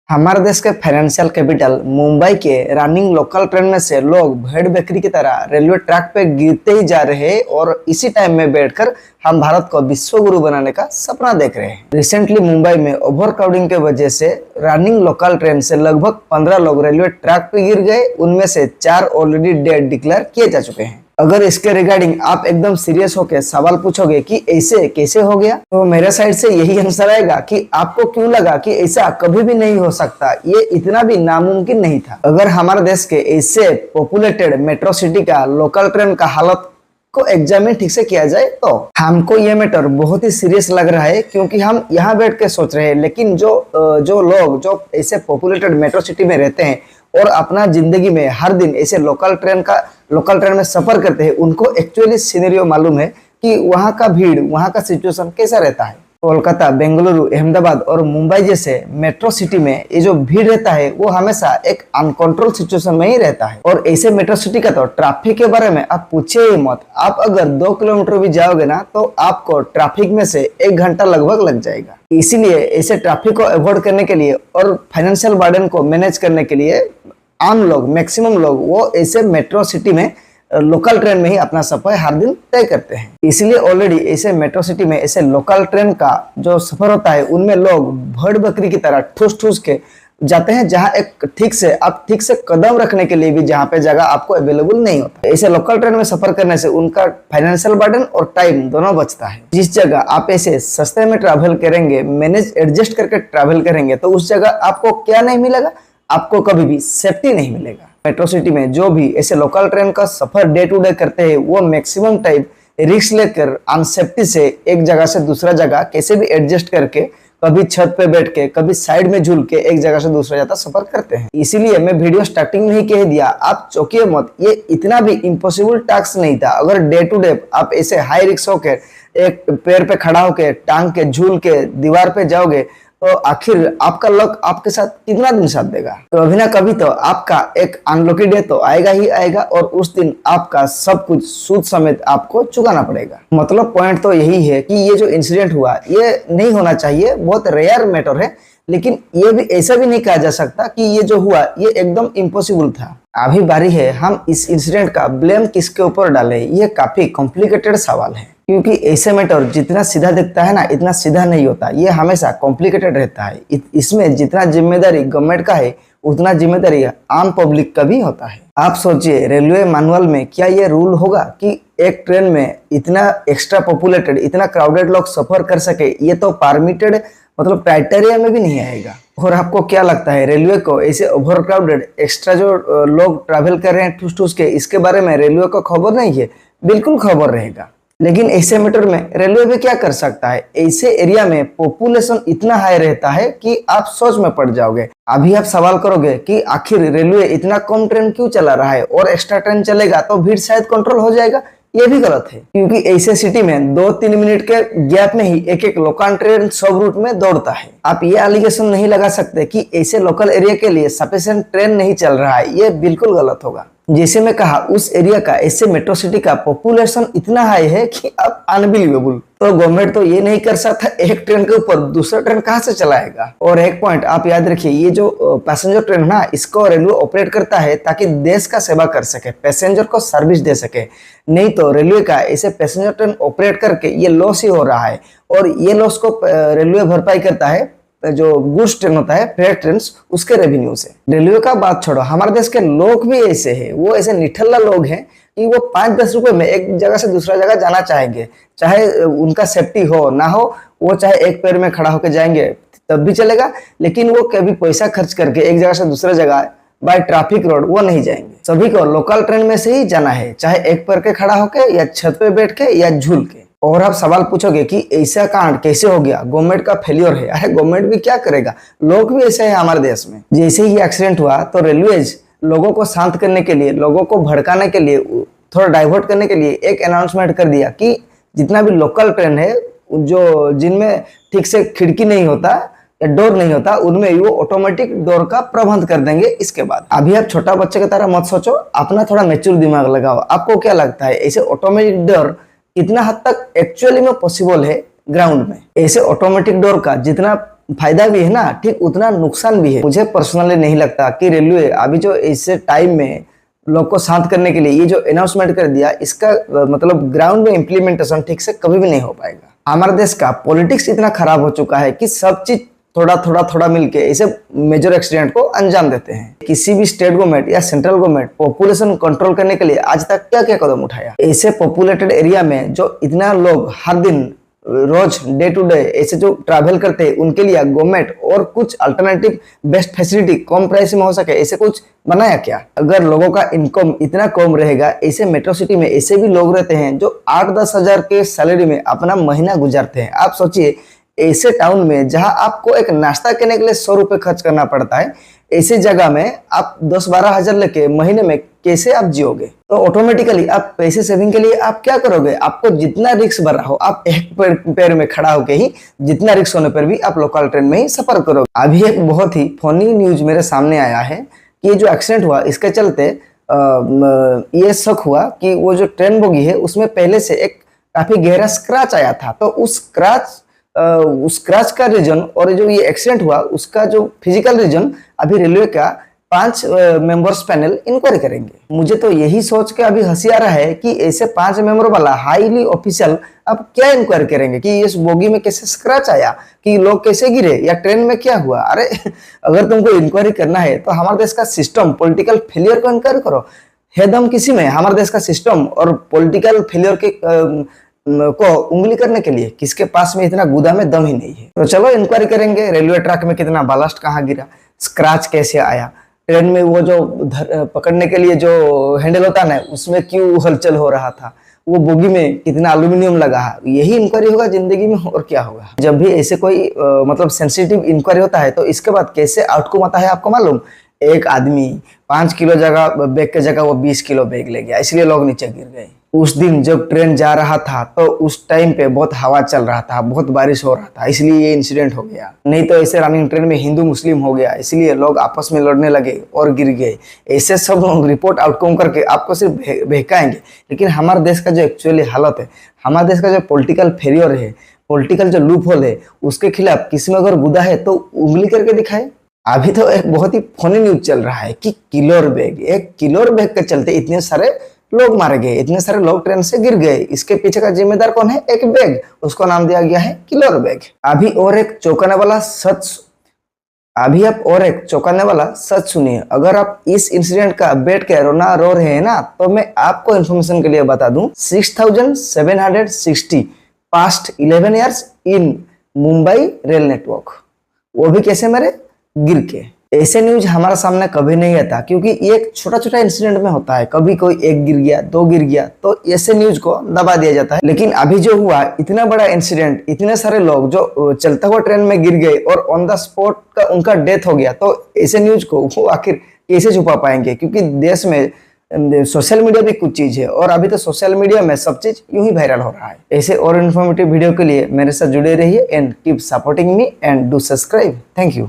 हमारे देश के फाइनेंशियल कैपिटल मुंबई के रनिंग लोकल ट्रेन में से लोग भेड़ बकरी की तरह रेलवे ट्रैक पे गिरते ही जा रहे हैं और इसी टाइम में बैठकर हम भारत को विश्व गुरु बनाने का सपना देख रहे हैं। रिसेंटली मुंबई में ओवर क्राउडिंग के वजह से रनिंग लोकल ट्रेन से लगभग 15 लोग रेलवे ट्रैक पे गिर गए, उनमें से 4 ऑलरेडी डेड डिक्लेयर किए जा चुके हैं। अगर इसके रिगार्डिंग आप एकदम सीरियस होकर सवाल पूछोगे कि ऐसे कैसे हो गया, तो मेरे साइड से यही आंसर आएगा कि आपको क्यों लगा कि ऐसा कभी भी नहीं हो सकता, ये इतना भी नामुमकिन नहीं था। अगर हमारे देश के ऐसे पॉपुलेटेड मेट्रो सिटी का लोकल ट्रेन का हालत को एग्जामिन ठीक से किया जाए तो हमको ये मैटर बहुत ही सीरियस लग रहा है, क्योंकि हम यहाँ बैठ के सोच रहे हैं, लेकिन जो लोग जो ऐसे पॉपुलेटेड मेट्रो सिटी में रहते हैं और अपना जिंदगी में हर दिन ऐसे लोकल ट्रेन में सफर करते हैं, उनको एक्चुअली सिनेरियो मालूम है कि वहाँ का भीड़, वहाँ का सिचुएशन कैसा रहता है। कोलकाता, बेंगलुरु, अहमदाबाद और मुंबई जैसे मेट्रो सिटी में ये जो भीड़ रहता है वो हमेशा एक अनकंट्रोल सिचुएशन में ही रहता है। और ऐसे मेट्रो सिटी का तो ट्रैफिक के बारे में आप पूछिए ही मत। आप अगर 2 किलोमीटर भी जाओगे ना तो आपको ट्रैफिक में से 1 घंटा लगभग लग जाएगा। इसीलिए ऐसे ट्रैफिक को अवॉइड करने के लिए और फाइनेंशियल बर्डन को मैनेज करने के लिए आम लोग, मैक्सिमम लोग वो ऐसे मेट्रो सिटी में लोकल ट्रेन में ही अपना सफर हर दिन तय करते हैं। इसलिए ऑलरेडी ऐसे मेट्रो सिटी में ऐसे लोकल ट्रेन का जो सफर होता है उनमें लोग भेड़ बकरी की तरह ठूस ठूस के जाते हैं, जहां एक ठीक से कदम रखने के लिए भी जहां पे जगह आपको अवेलेबल नहीं होता। ऐसे लोकल ट्रेन में सफर करने से उनका फाइनेंशियल बर्डन और टाइम दोनों बचता है। जिस जगह आप ऐसे सस्ते में ट्रैवल करेंगे, मैनेज एडजस्ट करके ट्रैवल करेंगे, तो उस जगह आपको क्या नहीं मिलेगा, आपको कभी भी सेफ्टी नहीं मिलेगा। मेट्रो सिटी में जो भी ऐसे लोकल ट्रेन का सफर डे टू डे करते हैं वो मैक्सिमम टाइम रिस्क लेकर अनसेफ्टी से एक जगह से दूसरा जगह कैसे भी एडजस्ट करके, कभी छत पे बैठ के, कभी साइड में झूल के एक जगह से दूसरा जगह सफर करते हैं। इसीलिए मैं वीडियो स्टार्टिंग में ही कह दिया, आप चौंकिए मत, ये इतना भी इम्पॉसिबल टास्क नहीं था। अगर डे टू डे आप ऐसे हाई रिस्क होकर एक पैर पे खड़ा होकर टांग के झूल के दीवार पे जाओगे तो आखिर आपका लक आपके साथ कितना दिन साथ देगा। कभी ना कभी तो आपका एक अनलकी डे तो आएगा ही आएगा और उस दिन आपका सब कुछ सूद समेत आपको चुकाना पड़ेगा। मतलब पॉइंट तो यही है कि ये जो इंसिडेंट हुआ ये नहीं होना चाहिए, बहुत रेयर मैटर है, लेकिन ये भी ऐसा भी नहीं कहा जा सकता कि ये जो हुआ ये एकदम इम्पॉसिबल था। अभी बारी है हम इस इंसिडेंट का ब्लेम किसके ऊपर डालें, ये काफी कॉम्प्लिकेटेड सवाल है, क्योंकि ऐसे मैटर जितना सीधा दिखता है ना इतना सीधा नहीं होता, ये हमेशा कॉम्प्लिकेटेड रहता है। इसमें जितना जिम्मेदारी गवर्नमेंट का है उतना जिम्मेदारी आम पब्लिक का भी होता है। आप सोचिए, रेलवे मैनुअल में क्या ये रूल होगा कि एक ट्रेन में इतना एक्स्ट्रा पॉपुलेटेड, इतना क्राउडेड लोग सफर कर सके? ये तो परमिटेड मतलब क्राइटेरिया में भी नहीं आएगा। और आपको क्या लगता है रेलवे को ऐसे ओवर क्राउडेड एक्स्ट्रा जो लोग ट्रैवल कर रहे हैं ठूस ठूस के, इसके बारे में रेलवे को खबर नहीं है? बिल्कुल खबर रहेगा। लेकिन ऐसे मैटर में रेलवे भी क्या कर सकता है? ऐसे एरिया में पॉपुलेशन इतना हाई रहता है कि आप सोच में पड़ जाओगे। अभी आप सवाल करोगे कि आखिर रेलवे इतना कम ट्रेन क्यों चला रहा है, और एक्स्ट्रा ट्रेन चलेगा तो भीड़ शायद कंट्रोल हो जाएगा। ये भी गलत है, क्योंकि ऐसे सिटी में 2-3 मिनट के गैप में ही एक लोकल ट्रेन सब रूट में दौड़ता है। आप ये एलिगेशन नहीं लगा सकते कि ऐसे लोकल एरिया के लिए सफिशिएंट ट्रेन नहीं चल रहा है, ये बिल्कुल गलत होगा। जैसे मैं कहा, उस एरिया का, ऐसे मेट्रो सिटी का पॉपुलेशन इतना हाई है कि अब अनबिलीवेबल। तो गवर्नमेंट तो ये नहीं कर सकता, एक ट्रेन के ऊपर दूसरा ट्रेन कहां से चलाएगा। और एक पॉइंट आप याद रखिए, ये जो पैसेंजर ट्रेन ना, इसको रेलवे ऑपरेट करता है ताकि देश का सेवा कर सके, पैसेंजर को सर्विस दे सके। नहीं तो रेलवे का ऐसे पैसेंजर ट्रेन ऑपरेट करके ये लॉस ही हो रहा है, और ये लॉस को रेलवे भरपाई करता है जो गुड्स ट्रेन होता है, फ्रेट ट्रेन, उसके रेवेन्यू से। रेलवे का बात छोड़ो, हमारे देश के लोग भी ऐसे हैं, वो ऐसे निठल्ला लोग हैं कि वो 5-10 रुपए में एक जगह से दूसरा जगह जाना चाहेंगे, चाहे उनका सेफ्टी हो ना हो, वो चाहे एक पैर में खड़ा होकर जाएंगे तब भी चलेगा, लेकिन वो कभी पैसा खर्च करके एक जगह से दूसरा जगह बाय ट्रैफिक रोड वो नहीं जाएंगे। सभी को लोकल ट्रेन में से ही जाना है, चाहे एक पैर के खड़ा होके या छत पे बैठ के या झूल के। और आप सवाल पूछोगे कि ऐसा कांड कैसे हो गया, गवर्नमेंट का फेलियर है। अरे गवर्नमेंट भी क्या करेगा, लोग भी ऐसे हैं हमारे देश में। जैसे ही एक्सीडेंट हुआ तो रेलवेज लोगों को शांत करने के लिए, लोगों को भड़काने के लिए, थोड़ा डाइवर्ट करने के लिए एक अनाउंसमेंट कर दिया कि जितना भी लोकल ट्रेन है जो जिनमें ठीक से खिड़की नहीं होता या डोर नहीं होता, उनमें वो ऑटोमेटिक डोर का प्रबंध कर देंगे। इसके बाद अभी आप छोटा बच्चे की तरह मत सोचो, अपना थोड़ा मैच्योर दिमाग लगाओ। आपको क्या लगता है ऐसे ऑटोमेटिक डोर कितना हद तक एक्चुअली में पॉसिबल है ग्राउंड में? ऐसे ऑटोमेटिक डोर का जितना फायदा भी है ना, ठीक उतना नुकसान भी है। मुझे पर्सनली नहीं लगता कि रेलवे अभी जो ऐसे टाइम में लोग को शांत करने के लिए ये जो अनाउंसमेंट कर दिया, इसका मतलब ग्राउंड में इम्प्लीमेंटेशन ठीक से कभी भी नहीं हो पाएगा। हमारे देश का पॉलिटिक्स इतना खराब हो चुका है कि सब चीज थोड़ा थोड़ा थोड़ा मिलके ऐसे मेजर एक्सीडेंट को अंजाम देते हैं। किसी भी स्टेट गवर्नमेंट या सेंट्रल गवर्नमेंट पॉपुलेशन कंट्रोल करने के लिए आज तक क्या क्या कदम उठाया? ऐसे पॉपुलेटेड एरिया में जो इतना लोग हर दिन रोज डे टू डे ऐसे जो ट्रैवल करते हैं, उनके लिए गवर्नमेंट और कुछ अल्टरनेटिव बेस्ट फैसिलिटी कम प्राइस में हो सके ऐसे कुछ बनाया क्या? अगर लोगों का इनकम इतना कम रहेगा, ऐसे मेट्रो सिटी में ऐसे भी लोग रहते हैं जो 8-10 हजार के सैलरी में अपना महीना गुजारते हैं। आप सोचिए, ऐसे टाउन में जहां आपको एक नाश्ता करने के लिए 100 रुपए खर्च करना पड़ता है, ऐसी जगह में आप 10-12 हजार लेके महीने में कैसे आप जियोगे? तो ऑटोमेटिकली आप पैसे सेविंग के लिए आप क्या करोगे? आपको जितना रिस्क भर रहा हो, आप एक पैर में खड़ा होके ही जितना रिस्क होने पर भी आप लोकल ट्रेन में ही सफर करोगे। अभी एक बहुत ही फनी न्यूज मेरे सामने आया है कि ये जो एक्सीडेंट हुआ, इसके चलते ये शक हुआ कि वो जो ट्रेन बोगी है उसमें पहले से एक काफी गहरा स्क्रैच आया था। तो उस स्क्रैच का रीजन और जो ये एक्सीडेंट हुआ उसका जो फिजिकल रीजन अभी रेलवे का 5 मेंबर्स पैनल इंक्वायरी करेंगे। मुझे तो यही सोच के अभी हंसी आ रहा है कि ऐसे 5 मेंबर वाला हाईली ऑफिशियल अब क्या इंक्वायरी करेंगे कि इस बोगी में कैसे स्क्रैच आया, कि लोग कैसे गिरे, या ट्रेन में क्या हुआ। अरे अगर तुमको इंक्वायरी करना है तो हमारे देश का सिस्टम पॉलिटिकल फेलियर को इंक्वायरी करो। है दम किसी में हमारे देश का सिस्टम और पॉलिटिकल फेलियर के को उंगली करने के लिए? किसके पास में इतना गुदा में दम ही नहीं है। तो चलो इंक्वायरी करेंगे, रेलवे ट्रैक में कितना बालास्ट कहाँ गिरा, स्क्रैच कैसे आया, ट्रेन में वो जो पकड़ने के लिए जो हैंडल होता है ना उसमें क्यों हलचल हो रहा था, वो बोगी में कितना एल्यूमिनियम लगा है। यही इंक्वायरी होगा जिंदगी में, और क्या होगा? जब भी ऐसे कोई मतलब सेंसिटिव इंक्वायरी होता है तो इसके बाद कैसे आउटकम आता है आपको मालूम? एक आदमी 5 किलो जगह बैग के जगह वो 20 किलो बैग ले गया, इसलिए लोग नीचे गिर गए। उस दिन जब ट्रेन जा रहा था तो उस टाइम पे बहुत हवा चल रहा था, बहुत बारिश हो रहा था, इसलिए ये इंसिडेंट हो गया। नहीं तो ऐसे रनिंग ट्रेन में हिंदू मुस्लिम हो गया, इसलिए लोग आपस में लड़ने लगे और गिर गए। ऐसे सब लोग रिपोर्ट आउटकम करके आपको सिर्फ बहकाएंगे। लेकिन हमारे देश का जो एक्चुअली हालत है, हमारे देश का जो पॉलिटिकल फेलियर है, पॉलिटिकल जो लूप होल है, उसके खिलाफ किसी में अगर गुदा है तो उंगली करके दिखाए। अभी तो एक बहुत ही फनी न्यूज चल रहा है कि किलोर बैग, एक किलोर बैग के चलते इतने सारे लोग मारे गए, इतने सारे लोग ट्रेन से गिर गए। इसके पीछे का जिम्मेदार कौन है? एक बैग, उसको नाम दिया गया है किलोर बैग। अभी और एक चौंकाने वाला सच सुनिए। अगर आप इस इंसिडेंट का बैठ के रोना रो रहे हैं ना, तो मैं आपको इन्फॉर्मेशन के लिए बता दूं, 6760 past 11 years in Mumbai rail network, वो भी कैसे मेरे गिर के। ऐसे न्यूज हमारे सामने कभी नहीं आता, क्योंकि ये एक छोटा छोटा इंसिडेंट में होता है। कभी कोई एक गिर गया, 2 गिर गया, तो ऐसे न्यूज को दबा दिया जाता है। लेकिन अभी जो हुआ, इतना बड़ा इंसिडेंट, इतने सारे लोग जो चलते हुए ट्रेन में गिर गए और ऑन द स्पॉट का उनका डेथ हो गया, तो ऐसे न्यूज को वो आखिर कैसे छुपा पाएंगे? क्योंकि देश में सोशल मीडिया भी कुछ चीज है, और अभी तो सोशल मीडिया में सब चीज यूं ही वायरल हो रहा है। ऐसे और इन्फॉर्मेटिव वीडियो के लिए मेरे साथ जुड़े रहिए and keep supporting me and do subscribe. Thank you.